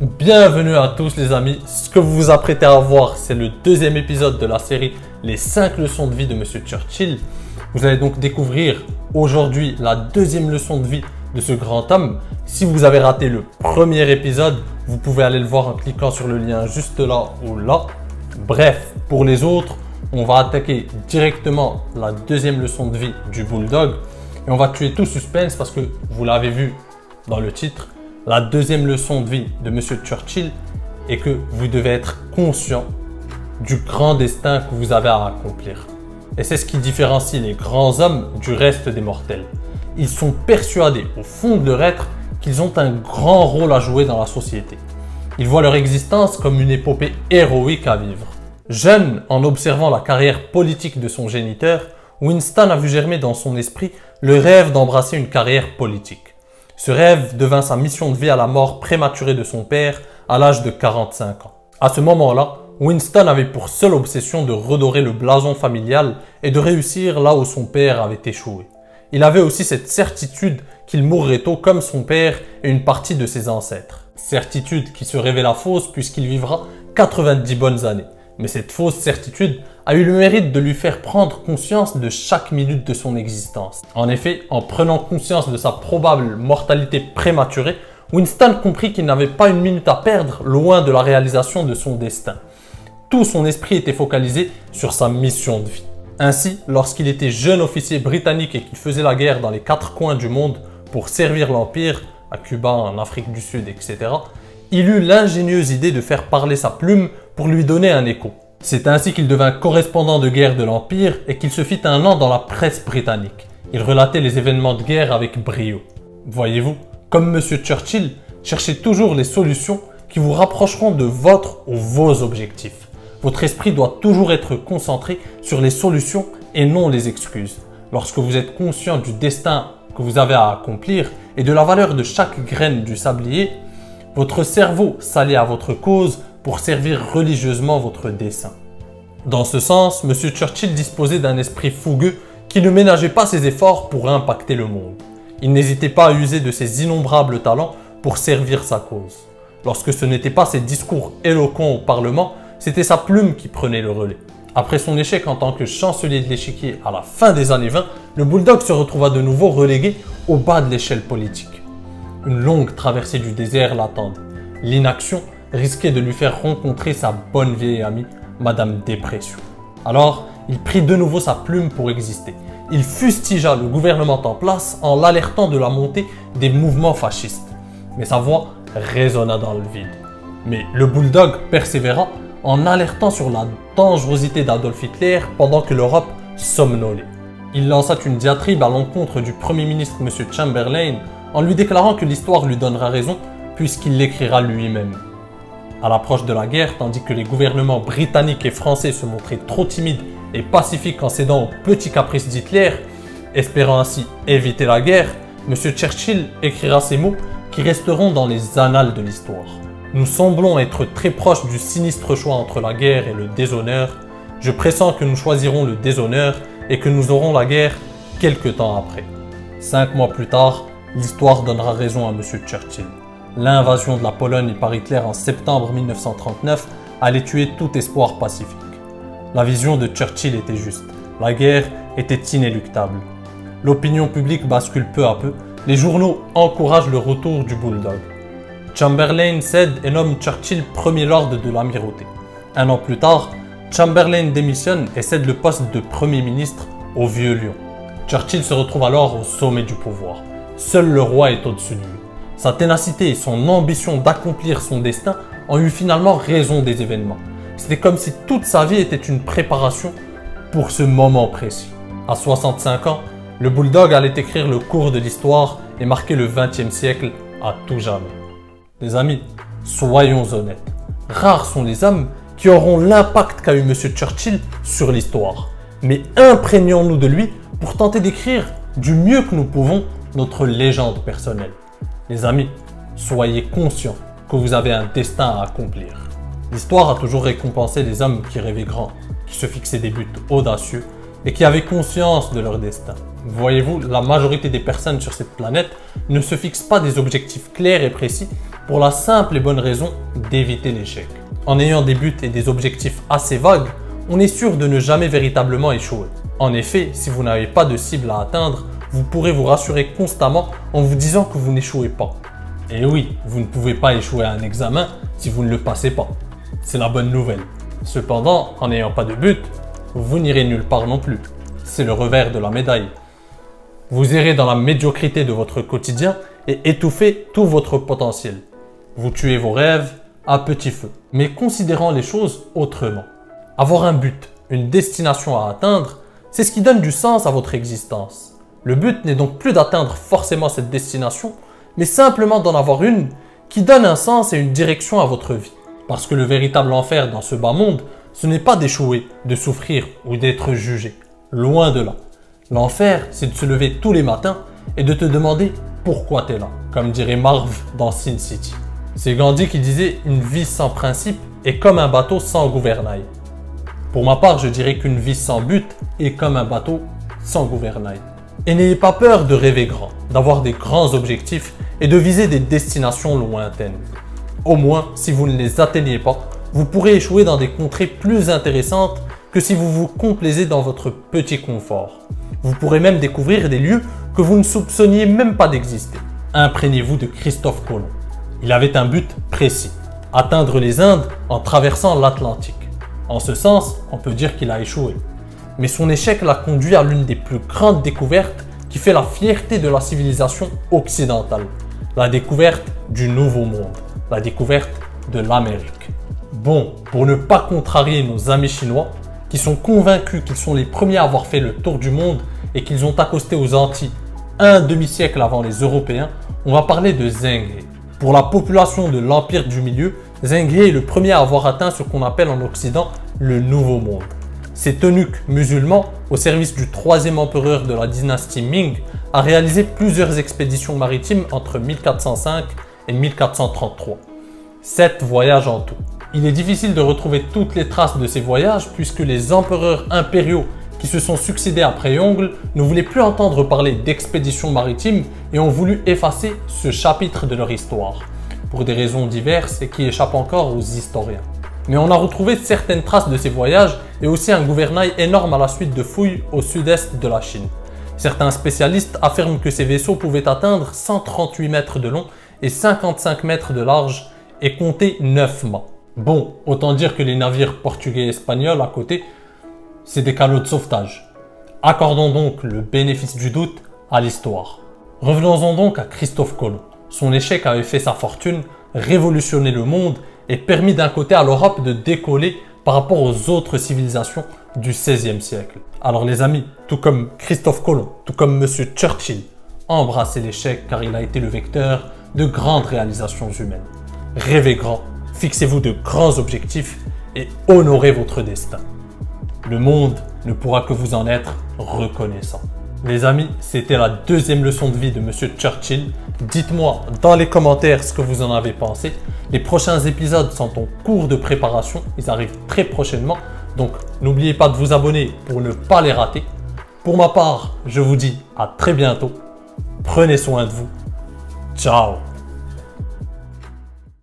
Bienvenue à tous les amis, ce que vous vous apprêtez à voir, c'est le deuxième épisode de la série Les 5 leçons de vie de Monsieur Churchill. Vous allez donc découvrir aujourd'hui la deuxième leçon de vie de ce grand homme. Si vous avez raté le premier épisode, vous pouvez aller le voir en cliquant sur le lien juste là ou là. Bref, pour les autres, on va attaquer directement la deuxième leçon de vie du Bulldog. Et on va tuer tout suspense parce que vous l'avez vu dans le titre. La deuxième leçon de vie de Monsieur Churchill est que vous devez être conscient du grand destin que vous avez à accomplir. Et c'est ce qui différencie les grands hommes du reste des mortels. Ils sont persuadés au fond de leur être qu'ils ont un grand rôle à jouer dans la société. Ils voient leur existence comme une épopée héroïque à vivre. Jeune, en observant la carrière politique de son géniteur, Winston a vu germer dans son esprit le rêve d'embrasser une carrière politique. Ce rêve devint sa mission de vie à la mort prématurée de son père à l'âge de 45 ans. À ce moment-là, Winston avait pour seule obsession de redorer le blason familial et de réussir là où son père avait échoué. Il avait aussi cette certitude qu'il mourrait tôt comme son père et une partie de ses ancêtres. Certitude qui se révéla fausse puisqu'il vivra 90 bonnes années. Mais cette fausse certitude a eu le mérite de lui faire prendre conscience de chaque minute de son existence. En effet, en prenant conscience de sa probable mortalité prématurée, Winston comprit qu'il n'avait pas une minute à perdre loin de la réalisation de son destin. Tout son esprit était focalisé sur sa mission de vie. Ainsi, lorsqu'il était jeune officier britannique et qu'il faisait la guerre dans les 4 coins du monde pour servir l'Empire, à Cuba, en Afrique du Sud, etc., il eut l'ingénieuse idée de faire parler sa plume pour lui donner un écho. C'est ainsi qu'il devint correspondant de guerre de l'Empire et qu'il se fit un nom dans la presse britannique. Il relatait les événements de guerre avec brio. Voyez-vous, comme Monsieur Churchill, cherchez toujours les solutions qui vous rapprocheront de votre ou vos objectifs. Votre esprit doit toujours être concentré sur les solutions et non les excuses. Lorsque vous êtes conscient du destin que vous avez à accomplir et de la valeur de chaque graine du sablier, votre cerveau s'allie à votre cause pour servir religieusement votre dessein. Dans ce sens, M. Churchill disposait d'un esprit fougueux qui ne ménageait pas ses efforts pour impacter le monde. Il n'hésitait pas à user de ses innombrables talents pour servir sa cause. Lorsque ce n'était pas ses discours éloquents au Parlement, c'était sa plume qui prenait le relais. Après son échec en tant que chancelier de l'échiquier à la fin des années 20, le Bulldog se retrouva de nouveau relégué au bas de l'échelle politique. Une longue traversée du désert l'attendait. L'inaction risquait de lui faire rencontrer sa bonne vieille amie, Madame Dépression. Alors, il prit de nouveau sa plume pour exister. Il fustigea le gouvernement en place en l'alertant de la montée des mouvements fascistes. Mais sa voix résonna dans le vide. Mais le Bulldog persévéra en alertant sur la dangerosité d'Adolf Hitler pendant que l'Europe somnolait. Il lança une diatribe à l'encontre du Premier ministre M. Chamberlain en lui déclarant que l'histoire lui donnera raison puisqu'il l'écrira lui-même. À l'approche de la guerre, tandis que les gouvernements britanniques et français se montraient trop timides et pacifiques en cédant aux petits caprices d'Hitler, espérant ainsi éviter la guerre, M. Churchill écrira ces mots qui resteront dans les annales de l'histoire. Nous semblons être très proches du sinistre choix entre la guerre et le déshonneur. Je pressens que nous choisirons le déshonneur et que nous aurons la guerre quelque temps après. 5 mois plus tard, l'histoire donnera raison à M. Churchill. L'invasion de la Pologne par Hitler en septembre 1939 allait tuer tout espoir pacifique. La vision de Churchill était juste. La guerre était inéluctable. L'opinion publique bascule peu à peu. Les journaux encouragent le retour du Bulldog. Chamberlain cède et nomme Churchill Premier Lord de l'Amirauté. 1 an plus tard, Chamberlain démissionne et cède le poste de Premier ministre au Vieux Lion. Churchill se retrouve alors au sommet du pouvoir. Seul le roi est au-dessus de lui. Sa ténacité et son ambition d'accomplir son destin ont eu finalement raison des événements. C'était comme si toute sa vie était une préparation pour ce moment précis. À 65 ans, le Bulldog allait écrire le cours de l'histoire et marquer le XXe siècle à tout jamais. Les amis, soyons honnêtes. Rares sont les hommes qui auront l'impact qu'a eu M. Churchill sur l'histoire. Mais imprégnons-nous de lui pour tenter d'écrire du mieux que nous pouvons notre légende personnelle. Les amis, soyez conscients que vous avez un destin à accomplir. L'histoire a toujours récompensé les hommes qui rêvaient grand, qui se fixaient des buts audacieux et qui avaient conscience de leur destin. Voyez-vous, la majorité des personnes sur cette planète ne se fixent pas des objectifs clairs et précis, pour la simple et bonne raison d'éviter l'échec. En ayant des buts et des objectifs assez vagues, on est sûr de ne jamais véritablement échouer. En effet, si vous n'avez pas de cible à atteindre, vous pourrez vous rassurer constamment en vous disant que vous n'échouez pas. Et oui, vous ne pouvez pas échouer à un examen si vous ne le passez pas. C'est la bonne nouvelle. Cependant, en n'ayant pas de but, vous n'irez nulle part non plus. C'est le revers de la médaille. Vous irez dans la médiocrité de votre quotidien et étouffez tout votre potentiel. Vous tuez vos rêves à petit feu. Mais considérons les choses autrement. Avoir un but, une destination à atteindre, c'est ce qui donne du sens à votre existence. Le but n'est donc plus d'atteindre forcément cette destination, mais simplement d'en avoir une qui donne un sens et une direction à votre vie. Parce que le véritable enfer dans ce bas monde, ce n'est pas d'échouer, de souffrir ou d'être jugé. Loin de là. L'enfer, c'est de se lever tous les matins et de te demander pourquoi tu es là, comme dirait Marv dans Sin City. C'est Gandhi qui disait « Une vie sans principe est comme un bateau sans gouvernail ». Pour ma part, je dirais qu'une vie sans but est comme un bateau sans gouvernail. Et n'ayez pas peur de rêver grand, d'avoir des grands objectifs et de viser des destinations lointaines. Au moins, si vous ne les atteignez pas, vous pourrez échouer dans des contrées plus intéressantes que si vous vous complaisez dans votre petit confort. Vous pourrez même découvrir des lieux que vous ne soupçonniez même pas d'exister. Imprégnez-vous de Christophe Colomb. Il avait un but précis, atteindre les Indes en traversant l'Atlantique. En ce sens, on peut dire qu'il a échoué. Mais son échec l'a conduit à l'une des plus grandes découvertes qui fait la fierté de la civilisation occidentale. La découverte du Nouveau Monde, la découverte de l'Amérique. Bon, pour ne pas contrarier nos amis chinois, qui sont convaincus qu'ils sont les premiers à avoir fait le tour du monde et qu'ils ont accosté aux Antilles un demi-siècle avant les Européens, on va parler de Zheng He. Pour la population de l'Empire du Milieu, Zheng He est le premier à avoir atteint ce qu'on appelle en Occident le Nouveau Monde. Cet eunuque musulman, au service du troisième empereur de la dynastie Ming, a réalisé plusieurs expéditions maritimes entre 1405 et 1433. 7 voyages en tout. Il est difficile de retrouver toutes les traces de ces voyages puisque les empereurs impériaux qui se sont succédés après Yongle ne voulaient plus entendre parler d'expéditions maritimes et ont voulu effacer ce chapitre de leur histoire, pour des raisons diverses et qui échappent encore aux historiens. Mais on a retrouvé certaines traces de ces voyages et aussi un gouvernail énorme à la suite de fouilles au sud-est de la Chine. Certains spécialistes affirment que ces vaisseaux pouvaient atteindre 138 mètres de long et 55 mètres de large et compter 9 mâts. Bon, autant dire que les navires portugais et espagnols à côté, c'est des canots de sauvetage. Accordons donc le bénéfice du doute à l'histoire. Revenons-en donc à Christophe Colomb. Son échec avait fait sa fortune, révolutionné le monde et permis d'un côté à l'Europe de décoller par rapport aux autres civilisations du XVIe siècle. Alors les amis, tout comme Christophe Colomb, tout comme Monsieur Churchill, embrassez l'échec car il a été le vecteur de grandes réalisations humaines. Rêvez grand, fixez-vous de grands objectifs et honorez votre destin. Le monde ne pourra que vous en être reconnaissant. Les amis, c'était la deuxième leçon de vie de Monsieur Churchill. Dites-moi dans les commentaires ce que vous en avez pensé. Les prochains épisodes sont en cours de préparation. Ils arrivent très prochainement. Donc, n'oubliez pas de vous abonner pour ne pas les rater. Pour ma part, je vous dis à très bientôt. Prenez soin de vous. Ciao.